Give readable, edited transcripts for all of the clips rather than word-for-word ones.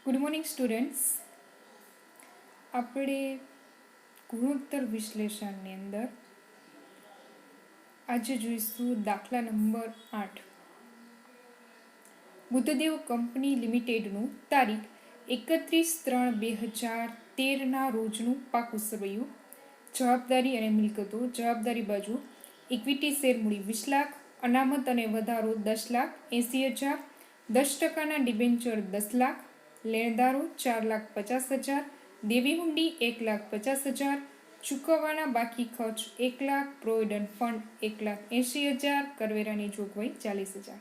Good morning students. આપણે ગુણોત્તર વિશ્લેષણની અંદર આજે જોઈશું દાખલા નંબર 8. બુદ્ધદેવ કંપની લિમિટેડનું તારીખ 31/3/2013ના રોજનું પાકું સરવૈયું. જવાબદારી અને મિલકતો. જવાબદારી બાજુ ઇક્વિટી શેર મૂડી 20 લાખ, અનામત અને વધારો 10,80,000, 10% ડિબેન્ચર 10 લાખ, લેણદારો 4,50,000, દેવી હુંડી 1,50,000, ચૂકવવાના બાકી ખર્ચ 1 લાખ, પ્રોવિડન્ટ ફંડ 1,80,000, કરવેરાની જોગવાઈ 40,000.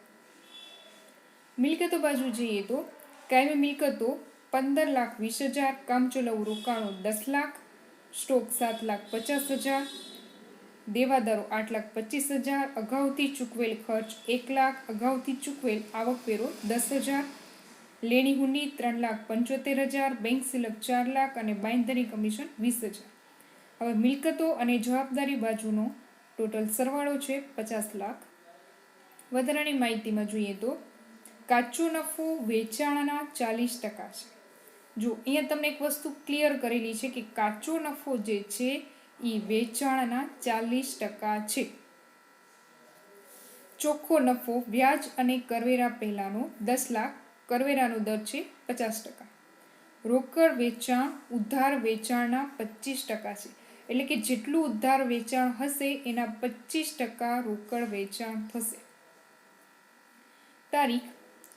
મિલકતો બાજુ જઈએ તો કાયમી મિલકતો 15,20,000, કામચલાઉ રોકાણો 10 લાખ, સ્ટોક 7,50,000, દેવાદારો 8,25,000, અગાઉથી ચૂકવેલ ખર્ચ 1 લાખ, અગાઉથી ચૂકવેલ આવકવેરો 10,000, લેણી હુંડી 3,75,000, બેંક સિલક 4 લાખ અને બાંયધરી કમિશન 20,000. હવે મિલકતો અને જવાબદારી બાજુનો ટોટલ સરવાળો છે 50 લાખ. વધારાની માહિતીમાં જોઈએ તો કાચો નફો વેચાણના 40% છે. જો અહીંયા તમને એક વસ્તુ ક્લિયર કરેલી છે કે કાચો નફો જે છે એ વેચાણના 40% છે. ચોખ્ખો નફો વ્યાજ અને કરવેરા પહેલાનો 10 લાખ, કરવેરાનો દર છે 50%. રોકડ વેચાણ ઉધાર વેચાણના 25% છે. એટલે કે જેટલું ઉધાર વેચાણ હશે એના 25% રોકડ વેચાણ થશે. તારીખ,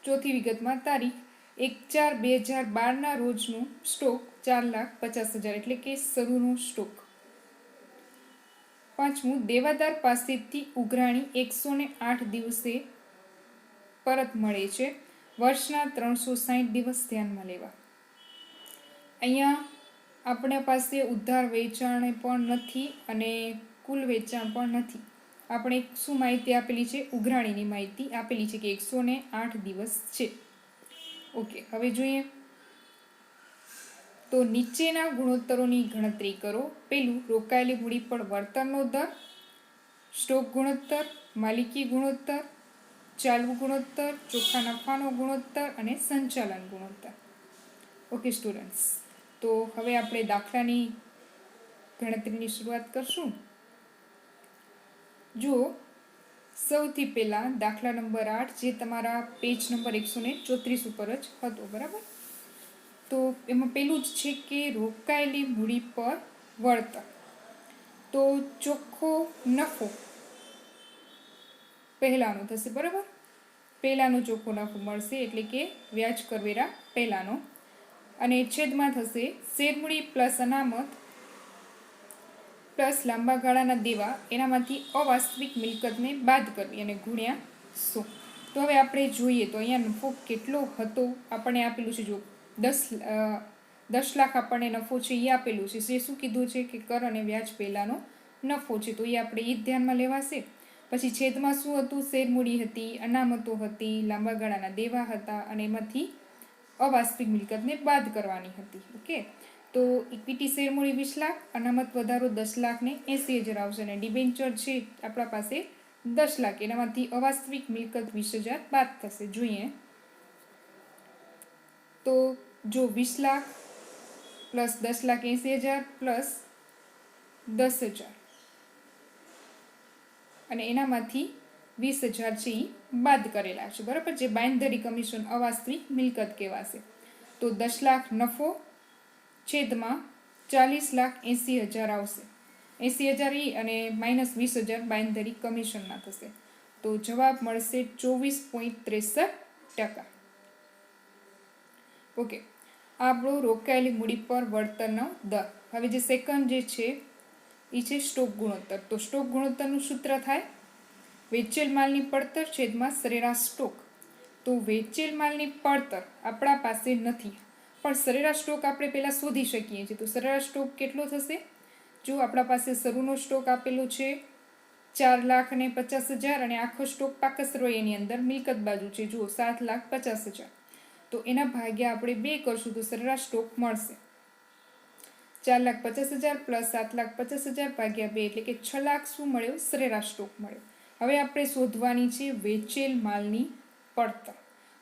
ચોથી વિગતમાં તારીખ 1/4/2012ના રોજનું સ્ટોક 4,50,000 એટલે કે શરૂનો સ્ટોક. પાંચમું, દેવાદાર પાસેથી ઉઘરાણી 108 દિવસે પરત મળે છે. વર્ષના 360 દિવસ ધ્યાનમાં લેવા. અહીંયા આપણા પાસે ઉધાર વેચાણ પણ નથી અને કુલ વેચાણ પણ નથી. આપણે શું માહિતી આપેલી છે? ઉઘરાણીની માહિતી આપેલી છે કે 108 દિવસ છે. ઓકે, હવે જોઈએ તો નીચેના ગુણોત્તરોની ગણતરી કરો. પેલું, રોકાયેલી મૂડી પર વળતરનો દર, સ્ટોક ગુણોત્તર, માલિકી ગુણોત્તર, ચાલુ ગુણોત્તર, ચોખ્ખા નફાનો ગુણોત્તર અને સંચાલન ગુણોત્તર. ઓકે સ્ટુડન્ટ્સ, તો હવે આપણે દાખલાની ગણતરીની શરૂઆત કરશું. જુઓ, સૌથી પહેલાં દાખલા નંબર 8 જે તમારા પેજ નંબર 134 ઉપર જ હતો, બરાબર? તો એમાં પેલું જ છે કે રોકાયેલી મૂડી પર વળતર. તો ચોખ્ખો નફો પહેલાંનો થશે, બરાબર? પહેલાંનો ચોખ્ખો નફો મળશે એટલે કે વ્યાજ કરવેરા પહેલાંનો, અને છેદમાં થશે શેરમૂડી પ્લસ અનામત પ્લસ લાંબા ગાળાના દેવા, એનામાંથી અવાસ્તવિક મિલકતને બાદ કરવી અને ગુણ્યા 100. તો હવે આપણે જોઈએ તો અહીંયા નફો કેટલો હતો આપણને આપેલું છે. જો 10 લાખ આપણને નફો છે એ આપેલું છે. એ શું કીધું છે કે કર અને વ્યાજ પહેલાંનો નફો છે, તો એ આપણે એ જ ધ્યાનમાં લેવાશે. પછી છેદમાં શું હતું? શેરમૂડી હતી, અનામતો હતી, લાંબા ગાળાના દેવા હતા અને એમાંથી અવાસ્તવિક મિલકતને બાદ કરવાની હતી. ઓકે, તો ઇક્વિટી શેરમૂડી 20 લાખ, અનામત વધારો 10 લાખ ને 80,000 આવશે અને ડિબેન્ચર છે આપણા પાસે 10 લાખ, એનામાંથી અવાસ્તવિક મિલકત 20,000 બાદ થશે. જોઈએ તો જો 20 લાખ પ્લસ 10,80,000 પ્લસ 10,000 અને એનામાંથી 20,000 છે એ બાદ કરેલા છે, બરાબર? જે બાંયધરી કમિશન અવાસ્તવિક મિલકત કહેવાશે. તો 10 લાખ નફો છેદમાં 40,80,000 આવશે. 80,000 એ અને માઇનસ 20,000 બાંયધરી કમિશનના થશે. તો જવાબ મળશે 24.63%. ઓકે, આપણો રોકાયેલી મૂડી પર વળતરનો દર. હવે જે સેકન્ડ જે છે એ છે સ્ટોક ગુણોત્તર. તો સ્ટોક ગુણોત્તરનું સૂત્ર થાય વેચેલ માલની પડતર છેદમાં સરેરાશ સ્ટોક. તો વેચેલ માલની પડતર આપણા પાસે નથી, પણ સરેરાશ સ્ટોક આપણે પહેલાં શોધી શકીએ છીએ. તો સરેરાશ સ્ટોક કેટલો થશે? જો આપણા પાસે શરૂનો સ્ટોક આપેલો છે 4,50,000 અને આખો સ્ટોક પાકસરોયની અંદર મિલકત બાજુ છે જુઓ 7,50,000. તો એના ભાગ્યા આપણે 2 કરશું તો સરેરાશ સ્ટોક મળશે 4,50,000 પ્લસ 7,50,000 ભાગ્યા 2 એટલે કે 6 લાખ શું મળ્યો? સરેરાશ સ્ટોક મળ્યો. હવે આપણે શોધવાની છે વેચેલ માલની પડતર.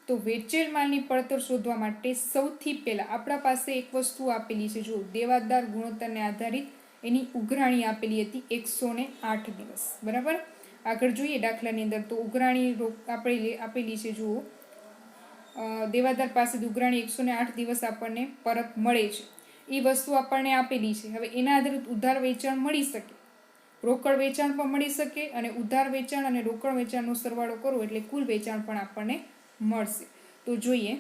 તો વેચેલ માલની પડતર શોધવા માટે સૌથી પહેલાં આપણા પાસે એક વસ્તુ આપેલી છે, જો દેવાદાર ગુણોત્તરને આધારિત એની ઉઘરાણી આપેલી હતી 108 દિવસ. બરાબર. આગળ જોઈએ દાખલાની અંદર તો ઉઘરાણી આપેલી છે, જુઓ દેવાદાર પાસેથી ઉઘરાણી 108 દિવસ આપણને પરત મળે છે, એ વસ્તુ આપણને આપેલી છે. હવે એના આધારિત ઉધાર વેચાણ મળી શકે, રોકડ વેચાણ પણ મળી શકે, અને ઉધાર વેચાણ અને રોકડ વેચાણનો સરવાળો કરો એટલે કુલ વેચાણ પણ આપણને મળશે. તો જોઈએ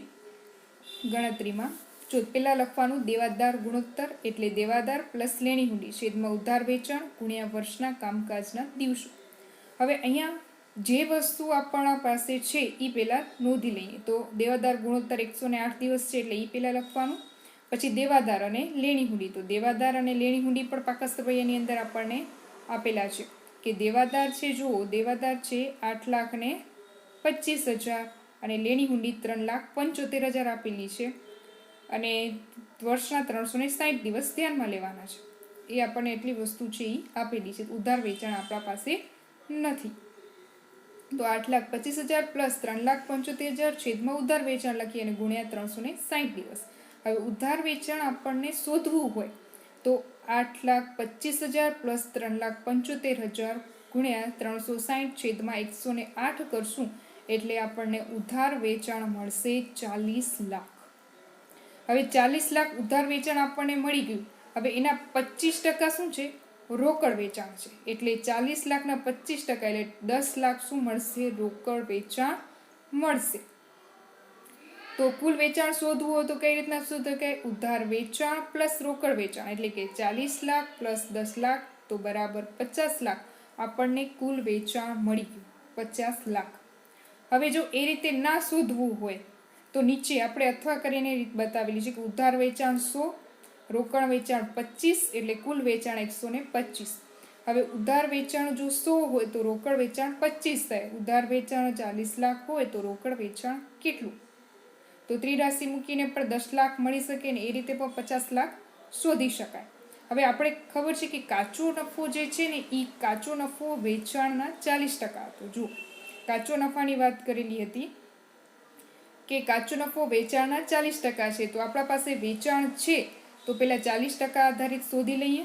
ગણતરીમાં, જો પહેલાં લખવાનું દેવાદાર ગુણોત્તર એટલે દેવાદાર પ્લસ લેણી હુંડી છેદમાં ઉધાર વેચાણ ગુણ્યા વર્ષના કામકાજના દિવસો. હવે અહીંયા જે વસ્તુ આપણા પાસે છે એ પહેલાં નોંધી લઈએ. તો દેવાદાર ગુણોત્તર 108 દિવસ છે એટલે એ પહેલાં લખવાનું. પછી દેવાદાર અને લેણી હુંડી, તો દેવાદાર અને લેણી હુંડી પણ પાકા સરવૈયાની અંદર આપણને આપેલા છે કે દેવાદાર છે, જુઓ દેવાદાર છે 8,25,000 અને લેણી હુંડી 3,75,000 આપેલી છે, અને વર્ષના 360 દિવસ ધ્યાનમાં લેવાના છે. એ આપણને એટલી વસ્તુ છે એ આપેલી છે. ઉધાર વેચાણ આપણા પાસે નથી. તો 8,25,000 પ્લસ 3,75,000 છેદમાં ઉધાર વેચાણ લખીએ અને ગુણ્યા 360 દિવસ. હવે ઉધાર વેચાણ આપણને શોધવું હોય તો 8,25,000 પ્લસ 3,75,000 ગુણ્યા 360 છેદમાં 108 કરશું એટલે આપણને ઉધાર વેચાણ મળશે 40 લાખ. હવે 40 લાખ ઉધાર વેચાણ આપણને મળી ગયું. હવે એના 25% શું છે? રોકડ વેચાણ છે. એટલે 40 લાખના 25% એટલે 10 લાખ શું મળશે? રોકડ વેચાણ મળશે. તો કુલ વેચાણ શોધવું હોય તો કઈ રીતના શોધવું કે ઉધાર વેચાણ પ્લસ રોકડ વેચાણ, એટલે કે 40 લાખ પ્લસ 10 લાખ તો બરાબર 50 લાખ આપણને કુલ વેચાણ મળી ગયું, 50 લાખ. હવે જો એ રીતે ના શોધવું હોય તો નીચે આપણે અથવા કરીને રીત બતાવેલી છે કે ઉધાર વેચાણ 100, રોકડ વેચાણ 25 એટલે કુલ વેચાણ 125. હવે ઉધાર વેચાણ જો 100 હોય તો રોકડ વેચાણ 25 થાય. ઉધાર વેચાણ 40 લાખ હોય તો રોકડ વેચાણ કેટલું? તો ત્રિરાશિ મૂકીને પણ 10 લાખ મળી શકે ને એ રીતે પણ 50 લાખ શોધી શકાય. હવે આપણે ખબર છે કે કાચો નફો જે છે ને એ કાચો નફો વેચાણના 40% હતો. જો કાચો નફાની વાત કરેલી હતી કે કાચો નફો વેચાણના 40% છે. તો આપણા પાસે વેચાણ છે તો પહેલાં 40% આધારિત શોધી લઈએ.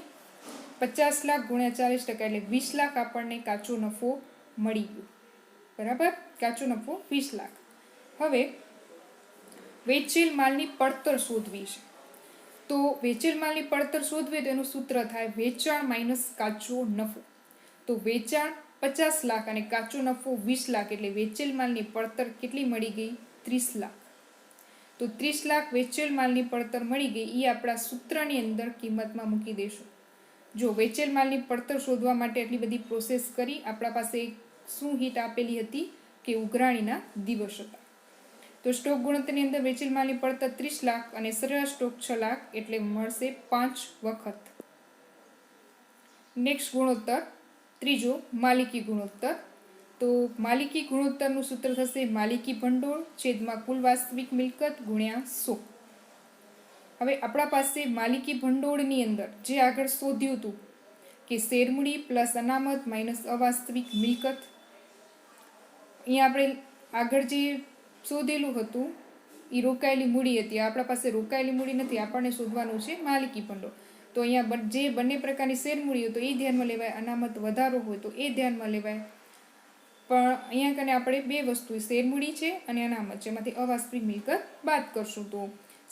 50 લાખ ગુણ્યા 40% એટલે 20 લાખ આપણને કાચો નફો મળી ગયો. બરાબર. કાચો નફો 20 લાખ. હવે વેચેલ માલની પડતર શોધવી છે. તો વેચેલ માલની પડતર શોધવી તો એનું સૂત્ર થાય વેચાણ માઇનસ કાચો નફો. તો વેચાણ 50 લાખ અને કાચો નફો 20 લાખ એટલે વેચેલ માલની પડતર કેટલી મળી ગઈ? 30 લાખ. તો 30 લાખ વેચેલ માલની પડતર મળી ગઈ, એ આપણા સૂત્રની અંદર કિંમતમાં મૂકી દેશું. જો વેચેલ માલની પડતર શોધવા માટે એટલી બધી પ્રોસેસ કરી, આપણા પાસે શું હિટ આપેલી હતી કે ઉઘરાણીના દિવસ હતા. તો સ્ટોક ગુણોત્તરની અંદર વેચેલ માલની પડતર 30 લાખ અને સરેરાશ સ્ટોક 6 લાખ એટલે મળશે 5 વખત. નેક્સ્ટ ગુણોત્તર ત્રીજો માલિકી ગુણોત્તર. તો માલિકી ગુણોત્તરનું સૂત્ર થશે માલિકી ભંડોળ છેદમાં કુલ વાસ્તવિક મિલકત ગુણ્યા 100. હવે આપણા પાસે માલિકી ભંડોળની અંદર જે આગળ શોધ્યું હતું કે શેરમૂડી પ્લસ અનામત માઇનસ અવાસ્તવિક મિલકત, અહીંયા આપણે આગળ જે શોધેલું હતું એ રોકાયેલી મૂડી હતી. આપણા પાસે રોકાયેલી મૂડી નથી, આપણને શોધવાનું છે માલિકી ભંડોળ. તો અહીંયા જે બંને પ્રકારની શેરમૂડી હોય તો એ ધ્યાનમાં લેવાય, અનામત વધારો હોય તો એ ધ્યાનમાં લેવાય. પણ અહીંયા કને આપણે બે વસ્તુ શેરમૂડી છે અને અનામત છે, એમાંથી અવાસ્તવિક મિલકત બાદ કરશું. તો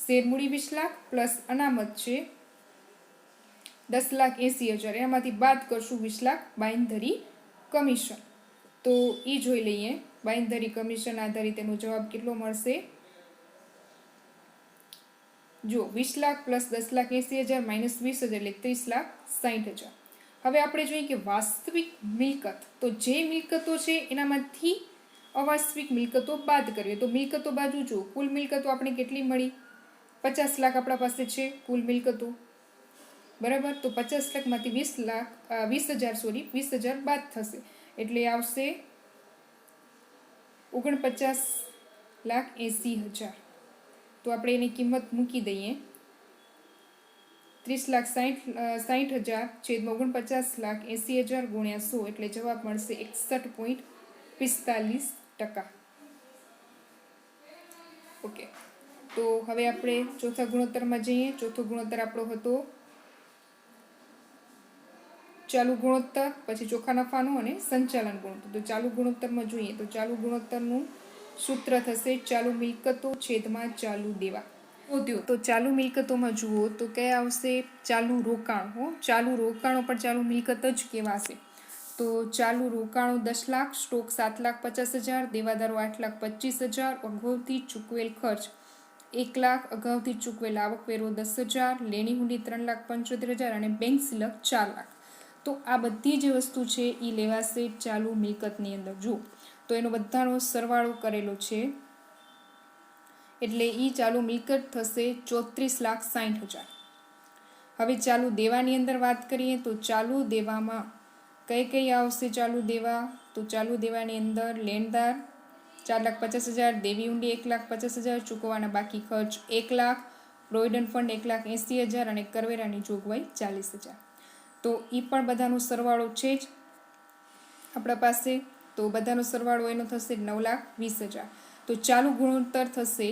શેરમૂડી 20 લાખ પ્લસ અનામત છે 10,80,000, એમાંથી બાદ કરશું 20 લાખ બાંયધરી કમિશન. તો એ જોઈ લઈએ બાંયધરી કમિશન આધારિત એનો જવાબ કેટલો મળશે. જો 20 લાખ પ્લસ 10,80,000 માઇનસ 20,000 એટલે 30,60,000. હવે આપણે જોઈએ કે વાસ્તવિક મિલકત, તો જે મિલકતો છે એનામાંથી અવાસ્તવિક મિલકતો બાદ કરીએ. તો મિલકતો બાજુ જો કુલ મિલકતો આપણે કેટલી મળી? 50 લાખ આપણા પાસે છે કુલ મિલકતો. બરાબર. તો 50 લાખમાંથી 20,000 બાદ થશે એટલે આવશે 49,80,000. તો આપણે એની કિંમત મૂકી દઈએ 30,60,000 છેદમાં 49,80,000 ગુણ્યા 100 એટલે જવાબ મળશે 61.45%. ઓકે, તો હવે આપણે ચોથા ગુણોત્તરમાં જઈએ. ચોથો ગુણોત્તર આપણો હતો ચાલુ ગુણોત્તર, પછી ચોખ્ખા નફાનો અને સંચાલન ગુણોત્તર. તો ચાલુ ગુણોત્તરમાં જોઈએ તો ચાલુ ગુણોત્તરનું સૂત્ર થશે ચાલુ મિલકતો છેદમાં ચાલુ દેવા. તો ચાલુ મિલકતોમાં જુઓ તો કયા આવશે? ચાલુ રોકાણો. ચાલુ રોકાણો પણ ચાલુ મિલકત જ કહેવાશે. તો ચાલુ રોકાણો 10 લાખ, સ્ટોક 7,50,000, દેવાદારો 8,25,000, અગાઉથી ચૂકવેલ ખર્ચ 1 લાખ, અગાઉથી ચૂકવેલ આવકવેરો 10,000, લેણી હુંડી 3,75,000 અને બેંક સિલક 4 લાખ. તો આ બધી જે વસ્તુ છે એ લેવાશે ચાલુ મિલકતની અંદર. જુઓ તો એનો બધાનો સરવાળો કરેલો છે એટલે એ ચાલુ મિલકત થશે 34,60,000. હવે ચાલુ દેવાની અંદર વાત કરીએ તો ચાલુ દેવામાં કઈ આવશે ચાલુ દેવા? તો ચાલુ દેવાની અંદર લેણદાર 4,50,000, દેવી ઊંડી 1,50,000, ચૂકવવાના બાકી ખર્ચ 1 લાખ, પ્રોવિડન્ટ ફંડ 1,80,000 અને કરવેરાની જોગવાઈ 40,000. તો એ પણ બધાનો સરવાળો છે જ આપણા પાસે. તો બધાનો સરવાળો એનો થશે 9,20,000. તો ચાલુ ગુણોત્તર થશે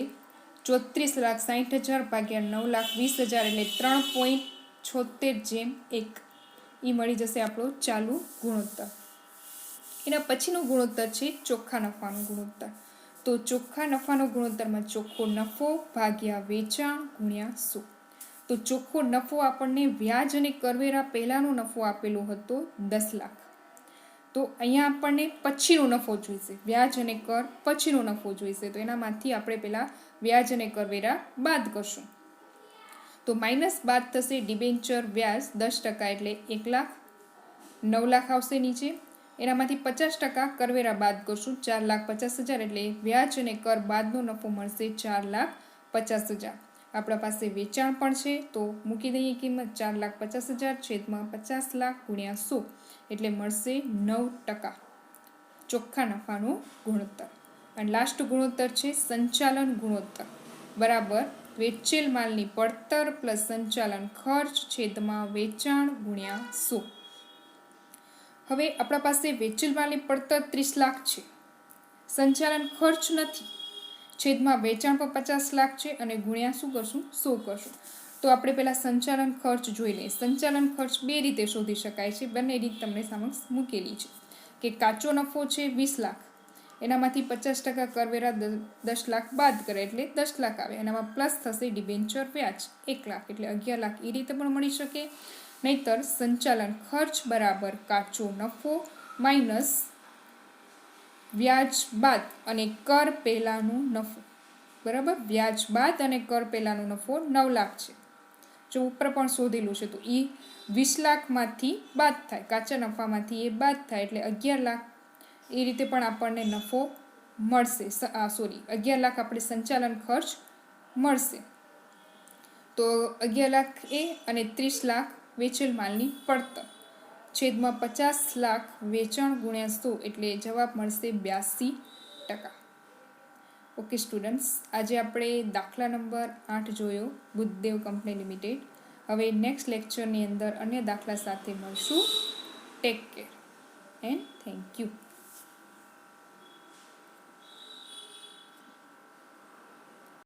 34,60,000 ભાગ્યા 9,20,000 એટલે 3.76:1. એ મળી જશે આપણો ચાલુ ગુણોત્તર. એના પછીનો ગુણોત્તર છે ચોખ્ખા નફાનો ગુણોત્તર. તો ચોખ્ખા નફાનો ગુણોત્તરમાં ચોખ્ખો નફો ભાગ્યા વેચાણ ગુણ્યા 100. તો ચોખ્ખો નફો આપણને વ્યાજ અને કરવેરા પહેલાંનો નફો આપેલો હતો 10 લાખ. તો અહીંયા આપણને પછીનો નફો જોઈશે, વ્યાજ અને કર પછીનો નફો જોઈશે. તો એનામાંથી આપણે પહેલાં વ્યાજ અને કરવેરા બાદ કરશું. તો માઇનસ બાદ થશે ડિબેન્ચર વ્યાજ 10% એટલે 1 લાખ, 9 લાખ આવશે નીચે. એનામાંથી 50% કરવેરા બાદ કરશું 4,50,000 એટલે વ્યાજ અને કર બાદનો નફો મળશે 4,50,000. આપણા પાસે વેચાણ પણ છે તો મૂકી દઈએ કિંમત 4,50,000 છેદમાં 50 લાખ ગુણ્યા 100 એટલે મળશે 9% ચોખ્ખા નફાનો ગુણોત્તર. અને લાસ્ટ ગુણોત્તર છે સંચાલન ગુણોત્તર બરાબર વેચેલ માલની પડતર પ્લસ સંચાલન ખર્ચ છેદમાં વેચાણ ગુણ્યા 100. હવે આપણા પાસે વેચેલ માલની પડતર 30 લાખ છે, સંચાલન ખર્ચ નથી, છેદમાં વેચાણ પર 50 લાખ છે અને ગુણ્યા શું કરશું? 100 કરશું. તો આપણે પહેલાં સંચાલન ખર્ચ જોઈ લઈએ. સંચાલન ખર્ચ બે રીતે શોધી શકાય છે, બંને રીત તમને સમક્ષ મૂકેલી છે. કે કાચો નફો છે 20 લાખ, એનામાંથી 50% કરવેરા 10 લાખ બાદ કરે એટલે 10 લાખ આવે. એનામાં પ્લસ થશે ડિબેન્ચર વ્યાજ 1 લાખ એટલે 11 લાખ. એ રીતે પણ મળી શકે. નહીતર સંચાલન ખર્ચ બરાબર કાચો નફો માઇનસ વ્યાજ બાદ અને કર પહેલાંનો નફો બરાબર. વ્યાજ બાદ અને કર પહેલાંનો નફો 9 લાખ છે, જો ઉપર પણ શોધેલું છે. તો એ 20 લાખમાંથી બાદ થાય, કાચા નફામાંથી એ બાદ થાય એટલે 11 લાખ. એ રીતે પણ આપણને નફો મળશે. 11 લાખ આપણે સંચાલન ખર્ચ મળશે. તો 11 લાખ એ અને 30 લાખ વેચેલ માલની પડતર છેદમાં 50 લાખ વેચાણ ગુણ્યા 100 એટલે જવાબ મળશે 82%. ઓકે સ્ટુડન્ટ્સ, આજે આપણે દાખલા નંબર 8 જોયો, બુદ્ધદેવ કંપની લિમિટેડ. હવે નેક્સ્ટ લેક્ચરની અંદર અન્ય દાખલા સાથે મળશું. Take care and thank you.